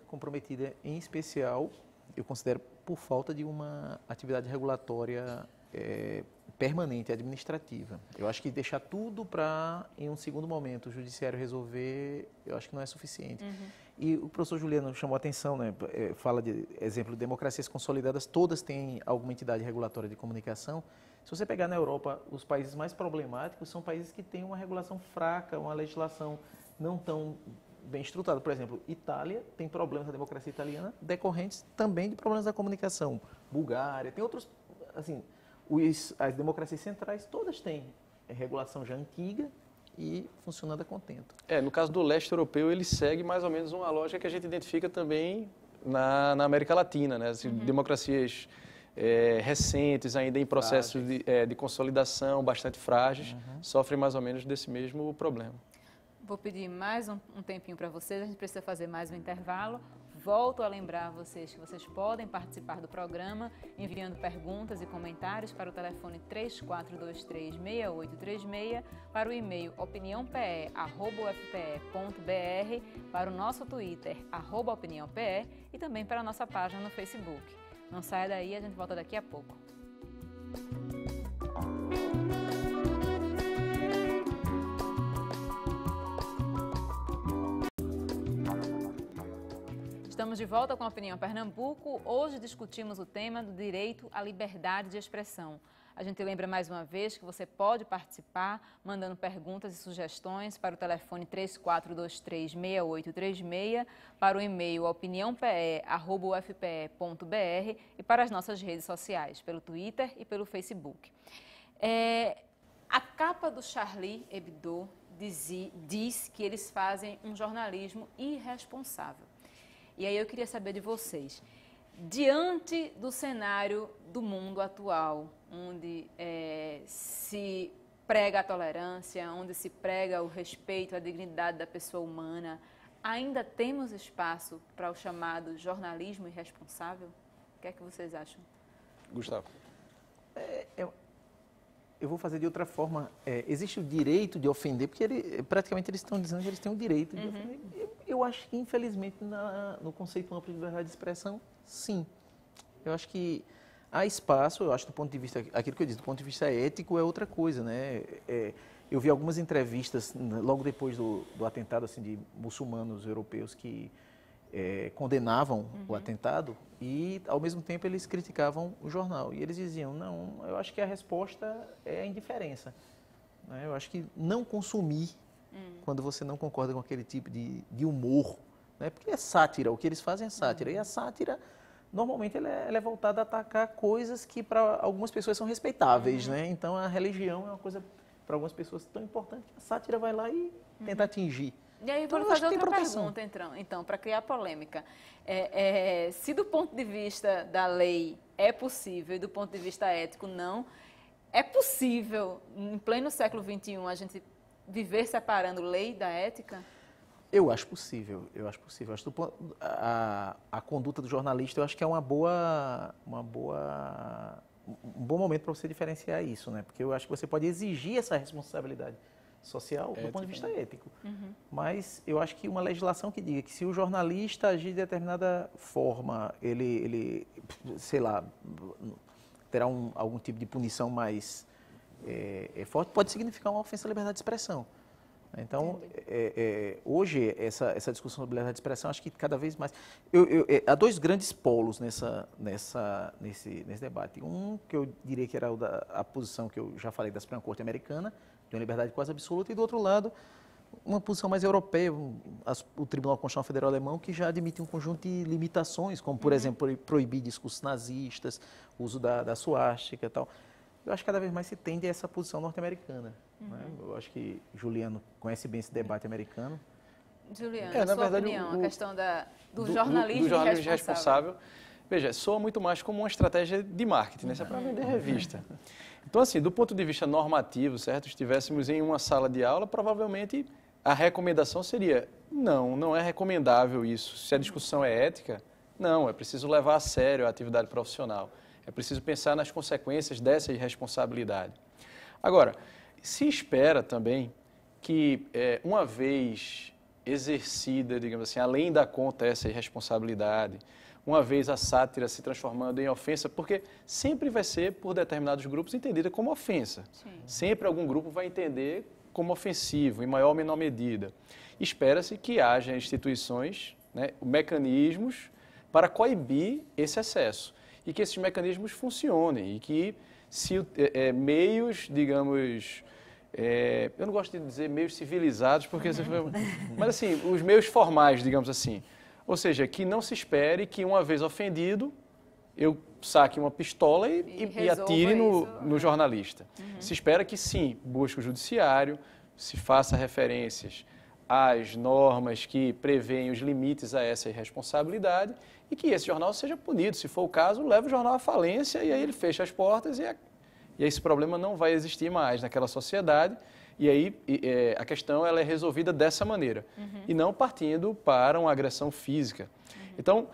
em especial, eu considero, por falta de uma atividade regulatória permanente, administrativa. Eu acho que deixar tudo para, em um segundo momento, o judiciário resolver, eu acho que não é suficiente. E o professor Juliano chamou a atenção, né? Fala de exemplo de democracias consolidadas, todas têm alguma entidade regulatória de comunicação. Se você pegar na Europa, os países mais problemáticos são países que têm uma regulação fraca, uma legislação não tão bem estruturada. Por exemplo, Itália tem problemas da democracia italiana decorrentes também de problemas da comunicação. Bulgária, tem outros, assim, as democracias centrais todas têm regulação já antiga e funcionando a contento. No caso do leste europeu, ele segue mais ou menos uma lógica que a gente identifica também na América Latina, né? Assim, democracias recentes, ainda em processo de consolidação, bastante frágeis, sofrem mais ou menos desse mesmo problema. Vou pedir mais um tempinho para vocês, a gente precisa fazer mais um intervalo. Volto a lembrar vocês que vocês podem participar do programa enviando perguntas e comentários para o telefone 3423-6836, para o e-mail opiniãope@ufpe.br, para o nosso Twitter, @opiniãope, e também para a nossa página no Facebook. Não saia daí, a gente volta daqui a pouco. Estamos de volta com a Opinião Pernambuco. Hoje discutimos o tema do direito à liberdade de expressão. A gente lembra mais uma vez que você pode participar mandando perguntas e sugestões para o telefone 3423-6836, para o e-mail opiniãope@ufpe.br e para as nossas redes sociais, pelo Twitter e pelo Facebook. A capa do Charlie Hebdo diz que eles fazem um jornalismo irresponsável. E aí eu queria saber de vocês, diante do cenário do mundo atual, onde se prega a tolerância, onde se prega o respeito à dignidade da pessoa humana, ainda temos espaço para o chamado jornalismo irresponsável? O que é que vocês acham? Gustavo. Eu vou fazer de outra forma. Existe o direito de ofender, porque praticamente eles estão dizendo que eles têm o direito de ofender. Eu acho que, infelizmente, no conceito amplo de liberdade de expressão, sim. Eu acho que há espaço, eu acho, do ponto de vista, aquilo que eu disse, do ponto de vista ético é outra coisa, né? Eu vi algumas entrevistas, logo depois do atentado, assim, de muçulmanos europeus que condenavam o atentado e, ao mesmo tempo, eles criticavam o jornal. E eles diziam, não, eu acho que a resposta é a indiferença. Né? Eu acho que não consumir quando você não concorda com aquele tipo de humor, né? Porque é sátira, o que eles fazem é sátira. E a sátira, normalmente, ela é voltada a atacar coisas que para algumas pessoas são respeitáveis, né? Então, a religião é uma coisa, para algumas pessoas, tão importante que a sátira vai lá e tenta atingir. E aí, vou fazer outra pergunta, então, para criar polêmica. Se do ponto de vista da lei é possível e do ponto de vista ético não, é possível, em pleno século XXI, a gente viver separando lei da ética? Eu acho possível, eu acho possível. A conduta do jornalista, eu acho que é um bom momento para você diferenciar isso, né? Porque eu acho que você pode exigir essa responsabilidade social do ponto de vista ético. Mas eu acho que uma legislação que diga que se o jornalista agir de determinada forma, ele sei lá, terá algum tipo de punição mais forte, pode significar uma ofensa à liberdade de expressão. Então, hoje, essa discussão sobre liberdade de expressão, acho que cada vez mais... há dois grandes polos nesse debate. Um, que eu diria que era a posição que eu já falei da Suprema Corte Americana, de uma liberdade quase absoluta, e do outro lado, uma posição mais europeia, o Tribunal Constitucional Federal Alemão, que já admite um conjunto de limitações, como, por exemplo, proibir discursos nazistas, uso da suástica e tal. Eu acho que cada vez mais se tende a essa posição norte-americana. Né? Eu acho que Juliano conhece bem esse debate americano. Juliano, na sua opinião, a questão do jornalismo irresponsável. Veja, soa muito mais como uma estratégia de marketing, né? Isso é para vender revista. Então, assim, do ponto de vista normativo, certo? Se estivéssemos em uma sala de aula, provavelmente a recomendação seria, não é recomendável isso. Se a discussão é ética, não, é preciso levar a sério a atividade profissional. É preciso pensar nas consequências dessa irresponsabilidade. Agora, se espera também que, uma vez exercida, digamos assim, além da conta essa irresponsabilidade, uma vez a sátira se transformando em ofensa, porque sempre vai ser, por determinados grupos, entendida como ofensa. Sim. Sempre algum grupo vai entender como ofensivo, em maior ou menor medida. Espera-se que haja instituições né, mecanismos para coibir esse excesso e que esses mecanismos funcionem e que se meios, digamos, eu não gosto de dizer meios civilizados, porque mas assim, os meios formais, digamos assim, ou seja, que não se espere que uma vez ofendido eu saque uma pistola e atire no jornalista. Se espera que sim, busque o judiciário, se faça referências às normas que prevêem os limites a essa irresponsabilidade e que esse jornal seja punido. Se for o caso, leve o jornal à falência e aí ele fecha as portas e esse problema não vai existir mais naquela sociedade. E aí a questão ela é resolvida dessa maneira e não partindo para uma agressão física. Então,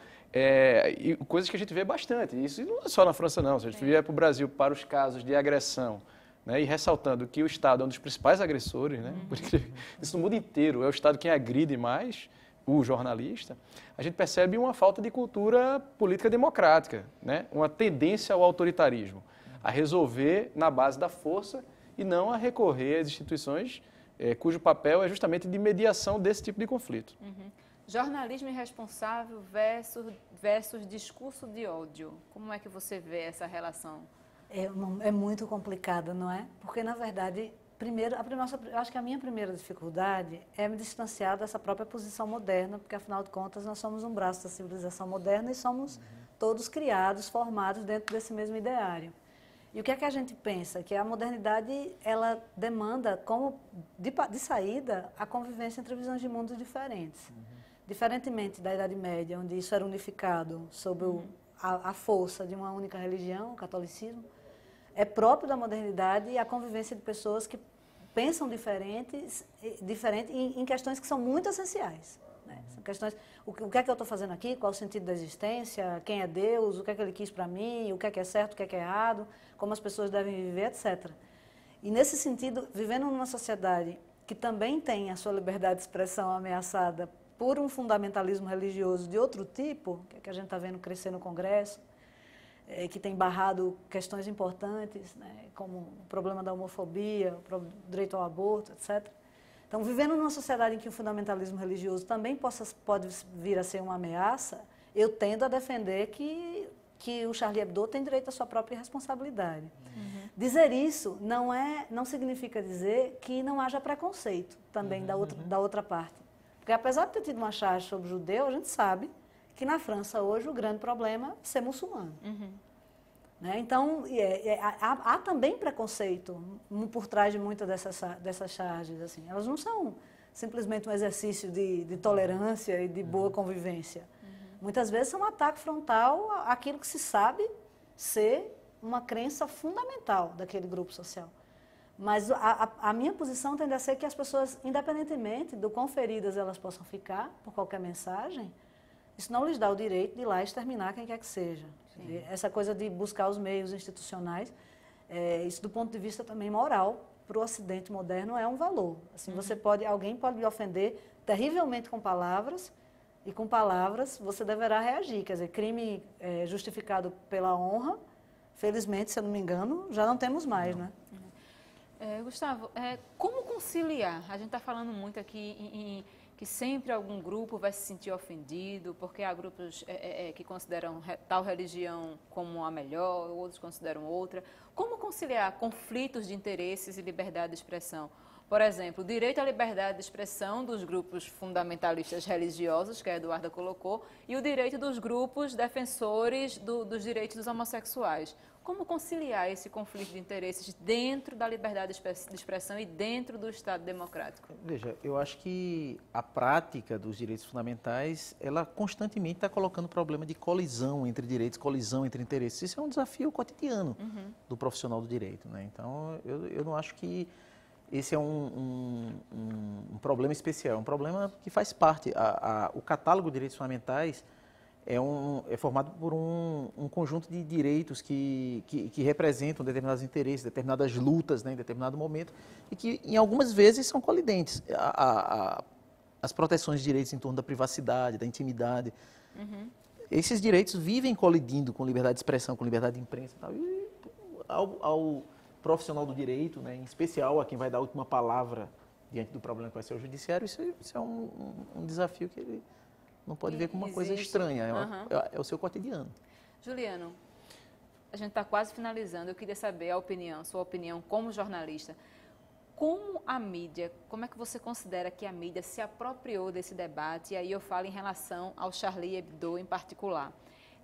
coisas que a gente vê bastante, isso não é só na França não, se a gente vier para o Brasil para os casos de agressão, né, e ressaltando que o Estado é um dos principais agressores, né, porque isso no mundo inteiro é o Estado quem agride mais o jornalista, a gente percebe uma falta de cultura política democrática, né, uma tendência ao autoritarismo, a resolver na base da força e não a recorrer às instituições cujo papel é justamente de mediação desse tipo de conflito. Jornalismo irresponsável versus discurso de ódio. Como é que você vê essa relação? É muito complicado, não é? Porque, na verdade, eu acho que a minha primeira dificuldade é me distanciar dessa própria posição moderna, porque, afinal de contas, nós somos um braço da civilização moderna e somos todos criados, formados dentro desse mesmo ideário. E o que é que a gente pensa? Que a modernidade, ela demanda, como de saída, a convivência entre visões de mundos diferentes. Diferentemente da Idade Média, onde isso era unificado sob a força de uma única religião, o catolicismo, é próprio da modernidade a convivência de pessoas que pensam diferente em questões que são muito essenciais. Né? São questões, o que é que eu estou fazendo aqui, qual o sentido da existência, quem é Deus, o que é que ele quis para mim, o que é certo, o que é errado, como as pessoas devem viver, etc. E nesse sentido, vivendo numa sociedade que também tem a sua liberdade de expressão ameaçada por um fundamentalismo religioso de outro tipo, que a gente está vendo crescer no Congresso, que tem barrado questões importantes, né, como o problema da homofobia, o direito ao aborto, etc. Então, vivendo numa sociedade em que o fundamentalismo religioso também pode vir a ser uma ameaça, eu tendo a defender que o Charlie Hebdo tem direito à sua própria responsabilidade. Dizer isso não significa dizer que não haja preconceito também da outra parte. Porque apesar de ter tido uma charge sobre judeu, a gente sabe que na França hoje o grande problema é ser muçulmano. Né? Então, há também preconceito por trás de muitas dessas charges. Assim. Elas não são simplesmente um exercício de tolerância e de boa convivência. Muitas vezes são um ataque frontal àquilo que se sabe ser uma crença fundamental daquele grupo social. Mas a minha posição tende a ser que as pessoas, independentemente do quão feridas elas possam ficar por qualquer mensagem, isso não lhes dá o direito de ir lá exterminar quem quer que seja. Sim. Essa coisa de buscar os meios institucionais, isso do ponto de vista também moral, para o Ocidente moderno é um valor. Assim, alguém pode lhe ofender terrivelmente com palavras, e com palavras você deverá reagir. Quer dizer, crime justificado pela honra, felizmente, se eu não me engano, já não temos mais, né? Gustavo, como conciliar? A gente está falando muito aqui que sempre algum grupo vai se sentir ofendido, porque há grupos que consideram tal religião como a melhor, outros consideram outra. Como conciliar conflitos de interesses e liberdade de expressão? Por exemplo, o direito à liberdade de expressão dos grupos fundamentalistas religiosos, que a Eduarda colocou, e o direito dos grupos defensores dos direitos dos homossexuais. Como conciliar esse conflito de interesses dentro da liberdade de expressão e dentro do Estado democrático? Veja, eu acho que a prática dos direitos fundamentais, ela constantemente está colocando problema de colisão entre direitos, colisão entre interesses. Isso é um desafio cotidiano do profissional do direito, né? Então, eu não acho que esse é um problema especial, é um problema que faz parte. O catálogo de direitos fundamentais é formado por um conjunto de direitos que representam determinados interesses, determinadas lutas, né, em determinado momento, e que, em algumas vezes, são colidentes. As proteções de direitos em torno da privacidade, da intimidade, esses direitos vivem colidindo com liberdade de expressão, com liberdade de imprensa e tal. E ao profissional do direito, né, em especial a quem vai dar a última palavra diante do problema que vai ser o judiciário, isso é um desafio que ele não pode ver como uma coisa estranha, é o seu cotidiano. Juliano, a gente está quase finalizando, eu queria saber sua opinião como jornalista. Como a mídia, como é que você considera que a mídia se apropriou desse debate? E aí eu falo em relação ao Charlie Hebdo em particular.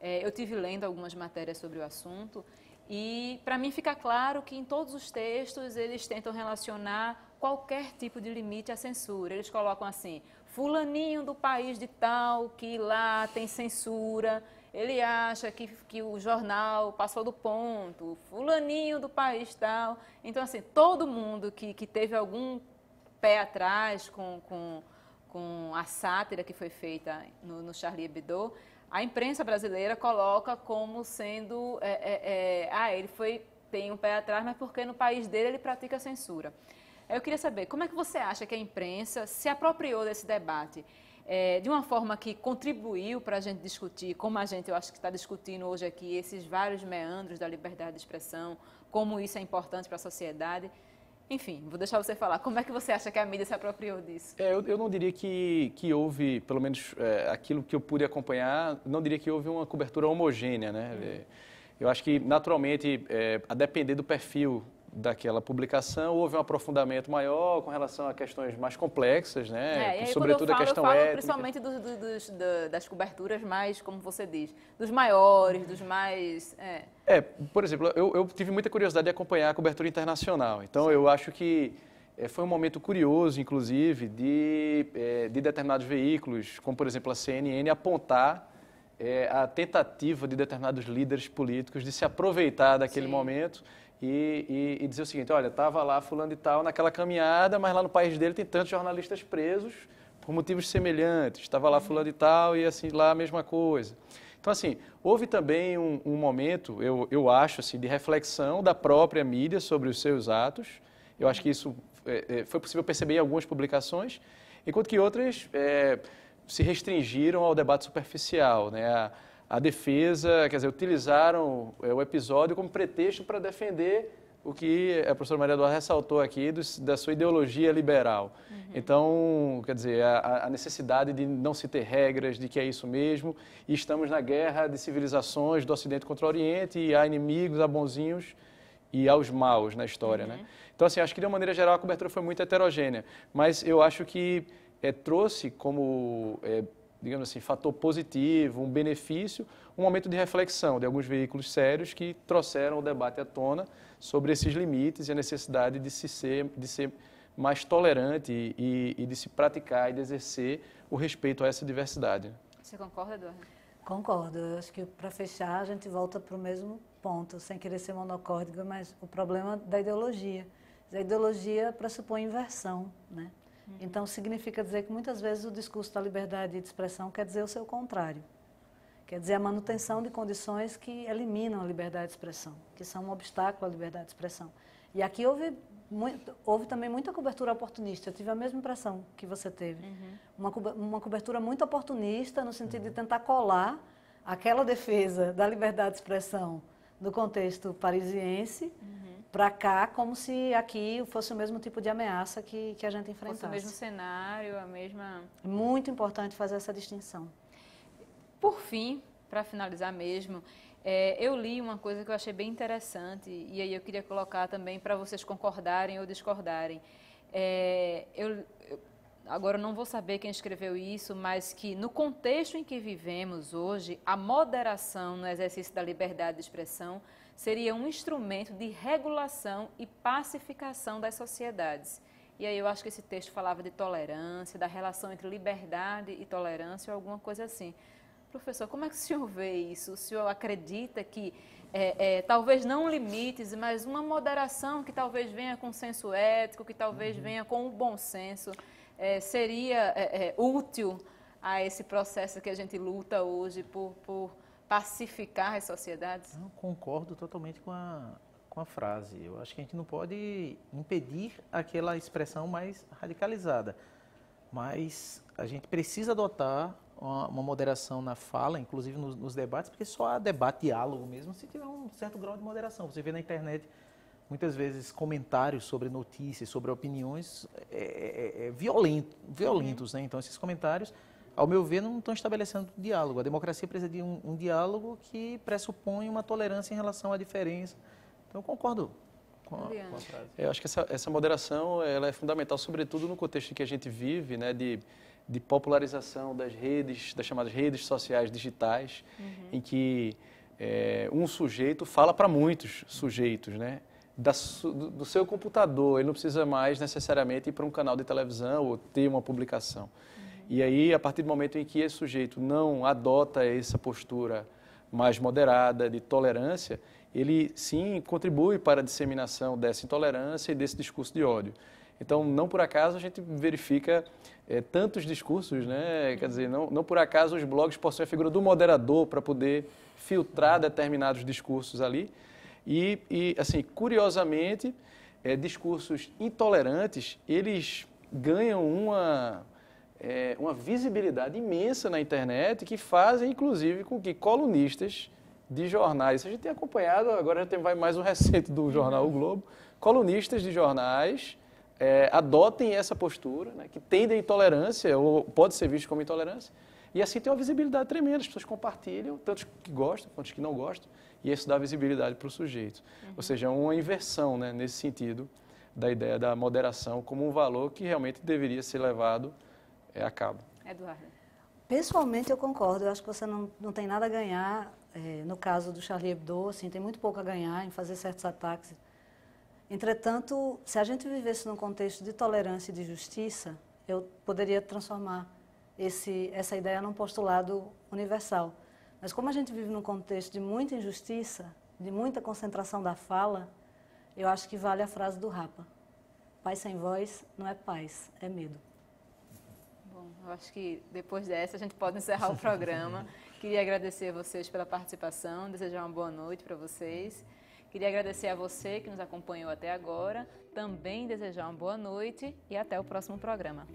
Eu tive lendo algumas matérias sobre o assunto e para mim fica claro que em todos os textos eles tentam relacionar qualquer tipo de limite à censura. Eles colocam assim, fulaninho do país de tal, que lá tem censura, ele acha que o jornal passou do ponto, fulaninho do país tal. Então, assim, todo mundo que teve algum pé atrás com a sátira que foi feita no Charlie Hebdo, a imprensa brasileira coloca como sendo, ele tem um pé atrás, mas porque no país dele ele pratica censura. Eu queria saber, como é que você acha que a imprensa se apropriou desse debate? De uma forma que contribuiu para a gente discutir, como eu acho que está discutindo hoje aqui, esses vários meandros da liberdade de expressão, como isso é importante para a sociedade. Enfim, vou deixar você falar. Como é que você acha que a mídia se apropriou disso? Eu não diria que houve, pelo menos aquilo que eu pude acompanhar, não diria que houve uma cobertura homogênea, né? Eu acho que, naturalmente, a depender do perfil daquela publicação, houve um aprofundamento maior com relação a questões mais complexas, né? Sobretudo a questão étnica. Principalmente das coberturas mais, como você diz, dos maiores, dos mais... Por exemplo, eu tive muita curiosidade de acompanhar a cobertura internacional, então eu acho que foi um momento curioso, inclusive, de determinados veículos, como por exemplo a CNN, apontar a tentativa de determinados líderes políticos de se aproveitar daquele momento e dizer o seguinte, olha, estava lá fulano de tal naquela caminhada, mas lá no país dele tem tantos jornalistas presos por motivos semelhantes, estava lá fulano de tal e assim lá a mesma coisa. Então, assim, houve também um momento, eu acho, assim, de reflexão da própria mídia sobre os seus atos. Eu acho que isso foi possível perceber em algumas publicações, enquanto que outras se restringiram ao debate superficial, né? A defesa, quer dizer, utilizaram o episódio como pretexto para defender o que a professora Maria Eduarda ressaltou aqui da sua ideologia liberal. Então, quer dizer, a necessidade de não se ter regras, de que é isso mesmo, e estamos na guerra de civilizações do Ocidente contra o Oriente, e há inimigos, há bonzinhos e há os maus na história, né? Então, assim, acho que de uma maneira geral a cobertura foi muito heterogênea, mas eu acho que trouxe como... digamos assim, fator positivo, um benefício, um momento de reflexão de alguns veículos sérios que trouxeram o debate à tona sobre esses limites e a necessidade de ser mais tolerante e de se praticar e de exercer o respeito a essa diversidade. Você concorda, Eduardo? Concordo. Eu acho que, para fechar, a gente volta para o mesmo ponto, sem querer ser monocórdica, mas o problema da ideologia. A ideologia pressupõe inversão, né? Então, significa dizer que muitas vezes o discurso da liberdade de expressão quer dizer o seu contrário. Quer dizer a manutenção de condições que eliminam a liberdade de expressão, que são um obstáculo à liberdade de expressão. E aqui houve também muita cobertura oportunista. Eu tive a mesma impressão que você teve. Uma cobertura muito oportunista, no sentido de tentar colar aquela defesa da liberdade de expressão no contexto parisiense, para cá, como se aqui fosse o mesmo tipo de ameaça que a gente enfrentasse. Fosse o mesmo cenário, a mesma... Muito importante fazer essa distinção. Por fim, para finalizar mesmo, eu li uma coisa que eu achei bem interessante, e aí eu queria colocar também para vocês concordarem ou discordarem. Agora eu não vou saber quem escreveu isso, mas que no contexto em que vivemos hoje, a moderação no exercício da liberdade de expressão seria um instrumento de regulação e pacificação das sociedades. E aí eu acho que esse texto falava de tolerância, da relação entre liberdade e tolerância ou alguma coisa assim. Professor, como é que o senhor vê isso? O senhor acredita que talvez não limites, mas uma moderação que talvez venha com senso ético, que talvez venha com o bom senso, seria útil a esse processo que a gente luta hoje por pacificar as sociedades? Eu concordo totalmente com a frase. Eu acho que a gente não pode impedir aquela expressão mais radicalizada, mas a gente precisa adotar uma moderação na fala, inclusive nos debates, porque só há debate, diálogo mesmo, se tiver um certo grau de moderação. Você vê na internet, muitas vezes, comentários sobre notícias, sobre opiniões violentos, né? Então, esses comentários, ao meu ver, não estão estabelecendo diálogo. A democracia precisa de um diálogo que pressupõe uma tolerância em relação à diferença. Então, eu concordo com a frase. Eu acho que essa moderação ela é fundamental, sobretudo no contexto em que a gente vive, né, de popularização das redes, das chamadas redes sociais digitais, em que um sujeito fala para muitos sujeitos, né? Do seu computador, ele não precisa mais necessariamente ir para um canal de televisão ou ter uma publicação. E aí, a partir do momento em que esse sujeito não adota essa postura mais moderada, de tolerância, ele sim contribui para a disseminação dessa intolerância e desse discurso de ódio. Então, não por acaso a gente verifica tantos discursos, né? Quer dizer, não por acaso os blogs possuem a figura do moderador para poder filtrar determinados discursos ali. E assim, curiosamente, discursos intolerantes, eles ganham uma visibilidade imensa na internet que fazem, inclusive, com que colunistas de jornais, a gente tem acompanhado, agora já vai mais um recente do jornal O Globo, colunistas de jornais adotem essa postura, né, que tende à intolerância, ou pode ser visto como intolerância, e assim tem uma visibilidade tremenda, as pessoas compartilham, tantos que gostam, quantos que não gostam, e isso dá visibilidade para o sujeito. Ou seja, é uma inversão, né, nesse sentido da ideia da moderação como um valor que realmente deveria ser levado a cabo. Eduardo. Pessoalmente eu concordo, eu acho que você não tem nada a ganhar, no caso do Charlie Hebdo, assim, tem muito pouco a ganhar em fazer certos ataques. Entretanto, se a gente vivesse num contexto de tolerância e de justiça, eu poderia transformar essa ideia num postulado universal. Mas como a gente vive num contexto de muita injustiça, de muita concentração da fala, eu acho que vale a frase do Rapa. Paz sem voz não é paz, é medo. Bom, eu acho que depois dessa a gente pode encerrar o programa. Queria agradecer a vocês pela participação, desejar uma boa noite para vocês. Queria agradecer a você que nos acompanhou até agora, também desejar uma boa noite e até o próximo programa.